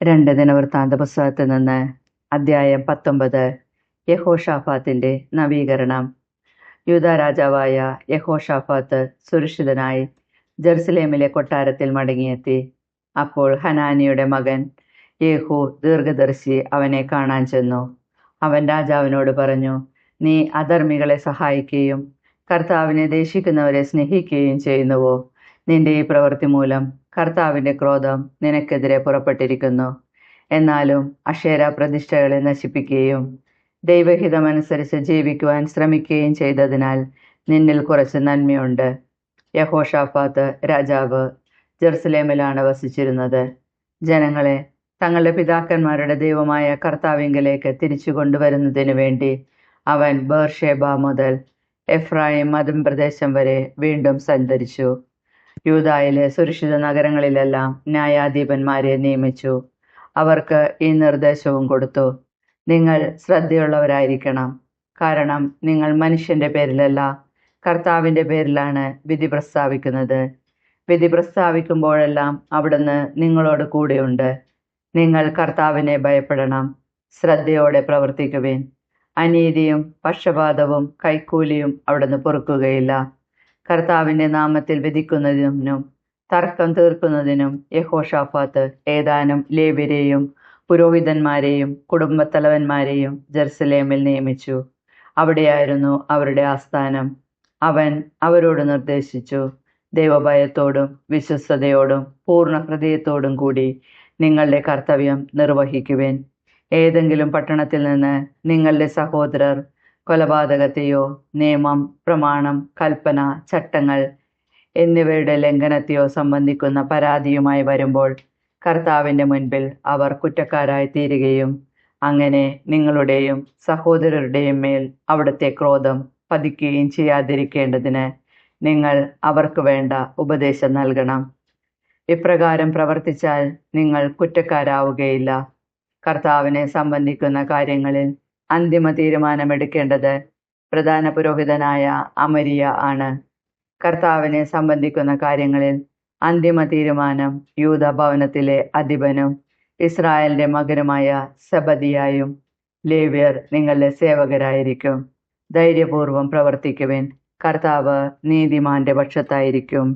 രണ്ട് ദിനവൃത്താന്ത പുസ്തകത്തിൽ നിന്ന് അധ്യായം 19. യഹോഷാഫാത്തിന്റെ നവീകരണം. യൂദാ രാജാവായ യഹോഷാഫാത്ത് സുരക്ഷിതനായി ജെറുസലേമിലെ കൊട്ടാരത്തിൽ മടങ്ങിയെത്തി. അപ്പോൾ ഹനാനിയുടെ മകൻ യേഹൂ ദീർഘദർശി അവനെ കാണാൻ ചെന്നു. അവൻ രാജാവിനോട് പറഞ്ഞു, നീ അധർമ്മികളെ സഹായിക്കുകയും കർത്താവിനെ ദേശിക്കുന്നവരെ സ്നേഹിക്കുകയും ചെയ്യുന്നുവോ? നിന്റെ ഈ പ്രവൃത്തി മൂലം കർത്താവിൻ്റെ ക്രോധം നിനക്കെതിരെ പുറപ്പെട്ടിരിക്കുന്നു. എന്നാലും അക്ഷേര പ്രതിഷ്ഠകളെ നശിപ്പിക്കുകയും ദൈവഹിതമനുസരിച്ച് ജീവിക്കുവാൻ ശ്രമിക്കുകയും ചെയ്തതിനാൽ നിന്നിൽ കുറച്ച് നന്മയുണ്ട്. യഹോഷാഫാത്ത് രാജാവ് ജെറുസലേമിലാണ് വസിച്ചിരുന്നത്. ജനങ്ങളെ തങ്ങളുടെ പിതാക്കന്മാരുടെ ദൈവമായ കർത്താവിങ്കലേക്ക് തിരിച്ചു കൊണ്ടുവരുന്നതിനു വേണ്ടി അവൻ ബേർഷേബ മുതൽ എഫ്രായിം മധ്യപ്രദേശം വരെ വീണ്ടും സഞ്ചരിച്ചു. യൂദായിലെ സുരക്ഷിത നഗരങ്ങളിലെല്ലാം ന്യായാധിപന്മാരെ നിയമിച്ചു. അവർക്ക് ഈ നിർദ്ദേശവും കൊടുത്തു: നിങ്ങൾ ശ്രദ്ധയുള്ളവരായിരിക്കണം. കാരണം നിങ്ങൾ മനുഷ്യന്റെ പേരിലല്ല, കർത്താവിൻ്റെ പേരിലാണ് വിധി പ്രസ്താവിക്കുന്നത്. വിധി പ്രസ്താവിക്കുമ്പോഴെല്ലാം അവിടുന്ന് നിങ്ങളോട് കൂടെയുണ്ട്. നിങ്ങൾ കർത്താവിനെ ഭയപ്പെടണം, ശ്രദ്ധയോടെ പ്രവർത്തിക്കുവിൻ. അനീതിയും പക്ഷപാതവും കൈക്കൂലിയും അവിടുന്ന് പൊറുക്കുകയില്ല. കർത്താവിൻ്റെ നാമത്തിൽ വിധിക്കുന്നതിനും തർക്കം തീർക്കുന്നതിനും യഹോഷാഫാത്ത് ഏതാനും ലേവ്യരെയും പുരോഹിതന്മാരെയും കുടുംബത്തലവന്മാരെയും ജെറുസലേമിൽ നിയമിച്ചു. അവിടെയായിരുന്നു അവരുടെ ആസ്ഥാനം. അവൻ അവരോട് നിർദ്ദേശിച്ചു: ദൈവഭയത്തോടും വിശ്വസ്തയോടും പൂർണ്ണ ഹൃദയത്തോടും കൂടി നിങ്ങളുടെ കർത്തവ്യം നിർവഹിക്കുവിൻ. ഏതെങ്കിലും പട്ടണത്തിൽ നിന്ന് നിങ്ങളുടെ സഹോദരർ കൊലപാതകത്തെയോ നിയമം, പ്രമാണം, കൽപ്പന, ചട്ടങ്ങൾ എന്നിവയുടെ ലംഘനത്തെയോ സംബന്ധിക്കുന്ന പരാതിയുമായി വരുമ്പോൾ കർത്താവിൻ്റെ മുൻപിൽ അവർ കുറ്റക്കാരായി തീരുകയും അങ്ങനെ നിങ്ങളുടെയും സഹോദരരുടെയും മേൽ അവിടുത്തെ ക്രോധം പതിക്കുകയും ചെയ്യാതിരിക്കേണ്ടതിന് നിങ്ങൾ അവർക്ക് വേണ്ട ഉപദേശം നൽകണം. ഇപ്രകാരം പ്രവർത്തിച്ചാൽ നിങ്ങൾ കുറ്റക്കാരാവുകയില്ല. കർത്താവിനെ സംബന്ധിക്കുന്ന കാര്യങ്ങളിൽ അന്തിമ തീരുമാനമെടുക്കേണ്ടത് പ്രധാന പുരോഹിതനായ അമരിയ ആണ്. കർത്താവിനെ സംബന്ധിക്കുന്ന കാര്യങ്ങളിൽ അന്തിമ തീരുമാനം യൂദാ ഭവനത്തിലെ അധിപനും ഇസ്രായേലിന്റെ മകനുമായ സെബദിയായും. ലേവ്യർ നിങ്ങളുടെ സേവകരായിരിക്കും. ധൈര്യപൂർവം പ്രവർത്തിക്കുവിൻ. കർത്താവ് നീതിമാന്റെ പക്ഷത്തായിരിക്കും.